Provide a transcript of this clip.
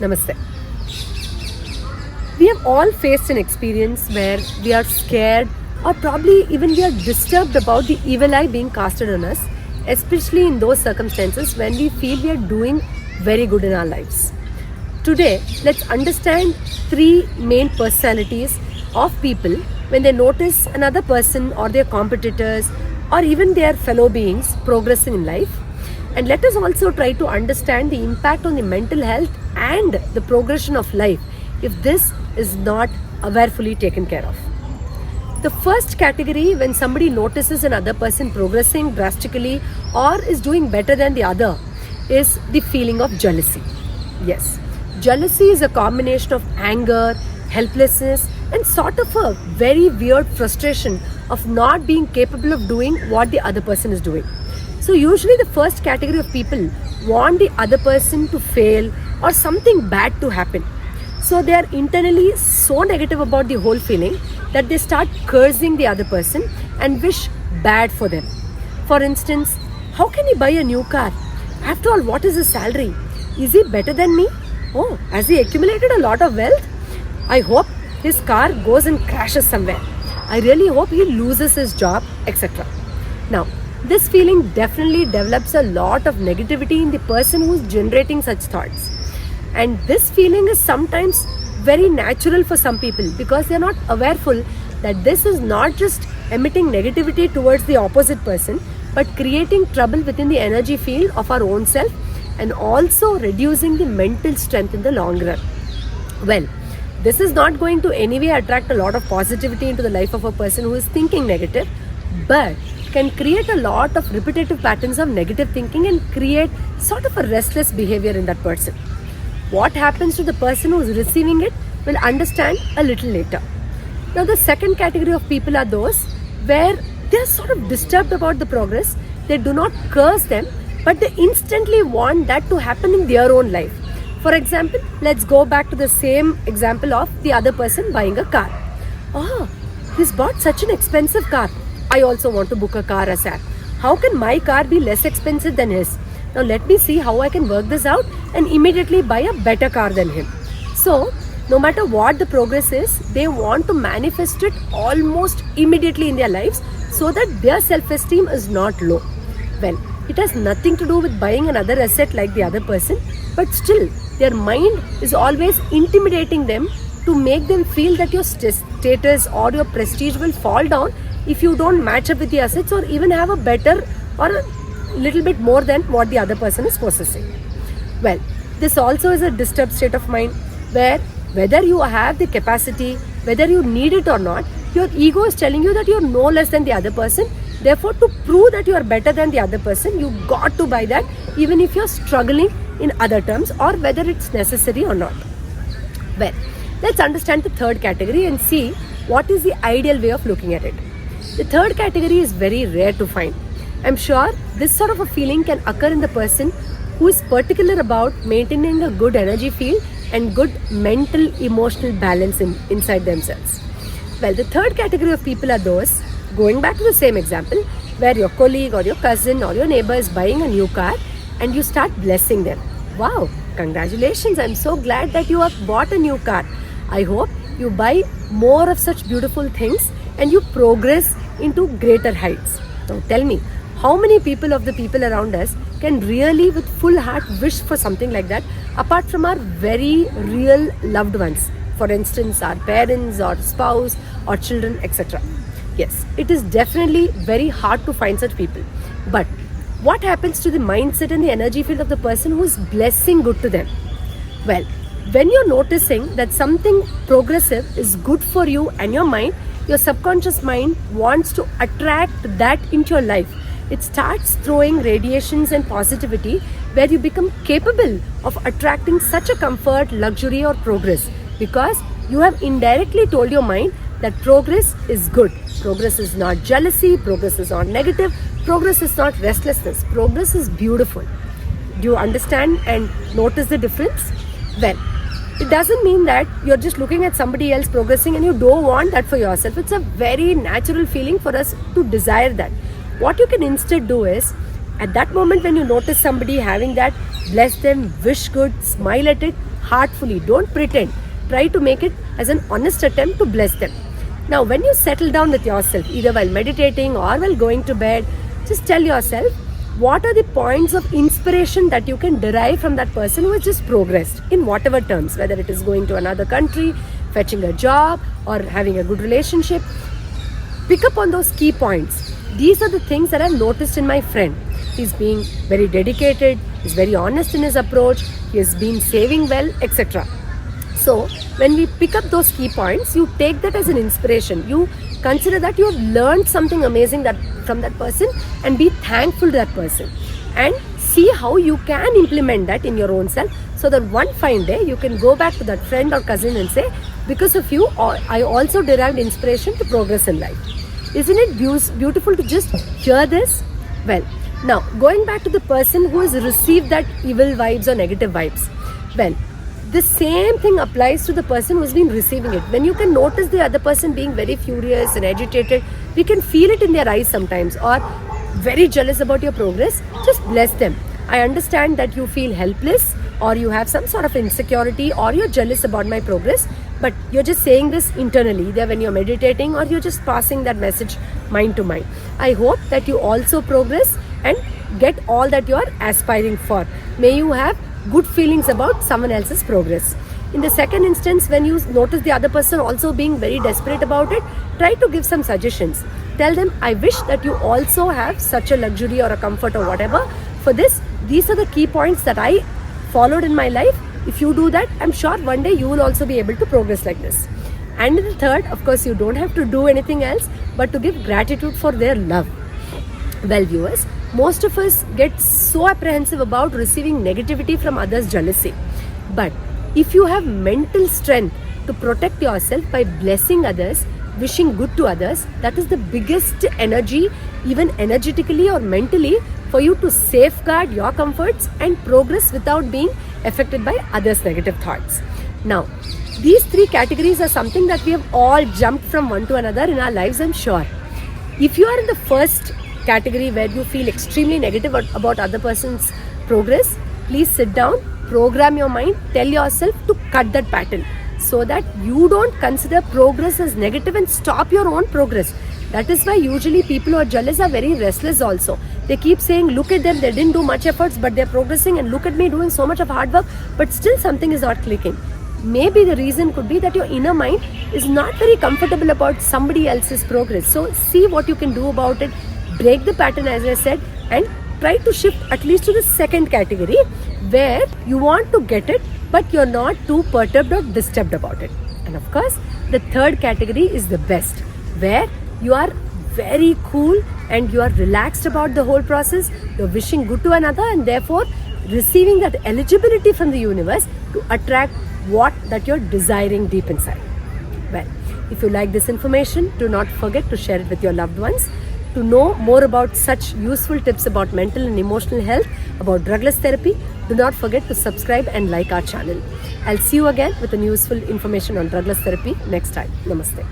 Namaste. We have all faced an experience where we are scared or probably even we are disturbed about the evil eye being casted on us, especially in those circumstances when we feel we are doing very good in our lives. Today, let's understand three main personalities of people when they notice another person or their competitors or even their fellow beings progressing in life. And let us also try to understand the impact on the mental health and the progression of life if this is not awarefully taken care of. The first category, when somebody notices another person progressing drastically or is doing better than the other, is the feeling of jealousy. Yes, jealousy is a combination of anger, helplessness, and sort of a very weird frustration of not being capable of doing what the other person is doing. So usually the first category of people want the other person to fail or something bad to happen. So they are internally so negative about the whole feeling that they start cursing the other person and wish bad for them. For instance, how can he buy a new car? After all, what is his salary? Is he better than me? Oh, has he accumulated a lot of wealth? I hope his car goes and crashes somewhere. I really hope he loses his job, etc. Now, this feeling definitely develops a lot of negativity in the person who is generating such thoughts. And this feeling is sometimes very natural for some people because they are not awareful that this is not just emitting negativity towards the opposite person but creating trouble within the energy field of our own self and also reducing the mental strength in the long run. Well, this is not going to anyway attract a lot of positivity into the life of a person who is thinking negative, but can create a lot of repetitive patterns of negative thinking and create sort of a restless behavior in that person. What happens to the person who is receiving it will understand a little later. Now the second category of people are those where they are sort of disturbed about the progress. They do not curse them, but they instantly want that to happen in their own life. For example, let's go back to the same example of the other person buying a car. Oh, he's bought such an expensive car. I also want to book a car ASAP. How can my car be less expensive than his? Now let me see how I can work this out and immediately buy a better car than him. So, no matter what the progress is, they want to manifest it almost immediately in their lives so that their self-esteem is not low. Well, it has nothing to do with buying another asset like the other person, but still, their mind is always intimidating them to make them feel that your status or your prestige will fall down if you don't match up with the assets or even have a better or a little bit more than what the other person is possessing. Well, this also is a disturbed state of mind where whether you have the capacity, whether you need it or not, your ego is telling you that you are no less than the other person. Therefore, to prove that you are better than the other person, you got to buy that even if you are struggling in other terms or whether it's necessary or not. Well, let's understand the third category and see what is the ideal way of looking at it. The third category is very rare to find. I'm sure this sort of a feeling can occur in the person who is particular about maintaining a good energy field and good mental emotional balance inside themselves. Well, the third category of people are those, going back to the same example, where your colleague or your cousin or your neighbor is buying a new car and you start blessing them. Wow, congratulations, I'm so glad that you have bought a new car. I hope you buy more of such beautiful things and you progress into greater heights. Now tell me, how many people of the people around us can really with full heart wish for something like that apart from our very real loved ones? For instance, our parents or spouse or children, etc. Yes, it is definitely very hard to find such people. But what happens to the mindset and the energy field of the person who is blessing good to them? Well, when you're noticing that something progressive is good for you and your mind, your subconscious mind wants to attract that into your life. It starts throwing radiations and positivity where you become capable of attracting such a comfort, luxury or progress because you have indirectly told your mind that progress is good. Progress is not jealousy, progress is not negative, progress is not restlessness, progress is beautiful. Do you understand and notice the difference? Well, it doesn't mean that you're just looking at somebody else progressing and you don't want that for yourself. It's a very natural feeling for us to desire that. What you can instead do is, at that moment when you notice somebody having that, bless them, wish good, smile at it, heartfully. Don't pretend. Try to make it as an honest attempt to bless them. Now, when you settle down with yourself, either while meditating or while going to bed, just tell yourself, what are the points of inspiration that you can derive from that person who has just progressed in whatever terms, whether it is going to another country, fetching a job, or having a good relationship. Pick up on those key points. These are the things that I've noticed in my friend. He's being very dedicated, he's very honest in his approach, he has been saving well, etc. So when we pick up those key points, you take that as an inspiration. You consider that you have learned something amazing from that person, and be thankful to that person, and see how you can implement that in your own self, so that one fine day you can go back to that friend or cousin and say, because of you, I also derived inspiration to progress in life. Isn't it beautiful to just hear this? Well, now going back to the person who has received that evil vibes or negative vibes. Well, the same thing applies to the person who's been receiving it. When you can notice the other person being very furious and agitated, we can feel it in their eyes sometimes, or very jealous about your progress, just bless them. I understand that you feel helpless, or you have some sort of insecurity, or you're jealous about my progress, but you're just saying this internally, either when you're meditating or you're just passing that message mind to mind. I hope that you also progress and get all that you're aspiring for. May you have good feelings about someone else's progress. In the second instance, when you notice the other person also being very desperate about it, try to give some suggestions. Tell them, I wish that you also have such a luxury or a comfort or whatever. For this, these are the key points that I followed in my life. If you do that, I'm sure one day you will also be able to progress like this. And in the third, of course, you don't have to do anything else but to give gratitude for their love. Well, viewers, most of us get so apprehensive about receiving negativity from others' jealousy. But if you have mental strength to protect yourself by blessing others, wishing good to others, that is the biggest energy, even energetically or mentally, for you to safeguard your comforts and progress without being affected by others' negative thoughts. Now, these three categories are something that we have all jumped from one to another in our lives, I'm sure. If you are in the first category where you feel extremely negative about other person's progress, please sit down, program your mind, tell yourself to cut that pattern, so that you don't consider progress as negative and stop your own progress. That is why usually people who are jealous are very restless also. They keep saying, look at them, they didn't do much efforts but they're progressing, and look at me doing so much of hard work, but still something is not clicking. Maybe the reason could be that your inner mind is not very comfortable about somebody else's progress. So see what you can do about it. Break the pattern, as I said, and try to shift at least to the second category, where you want to get it but you're not too perturbed or disturbed about it. And of course, the third category is the best, where you are very cool and you are relaxed about the whole process. You're wishing good to another and therefore receiving that eligibility from the universe to attract what that you're desiring deep inside. Well, if you like this information, do not forget to share it with your loved ones. To know more about such useful tips about mental and emotional health, about drugless therapy, do not forget to subscribe and like our channel. I'll see you again with useful information on drugless therapy next time. Namaste.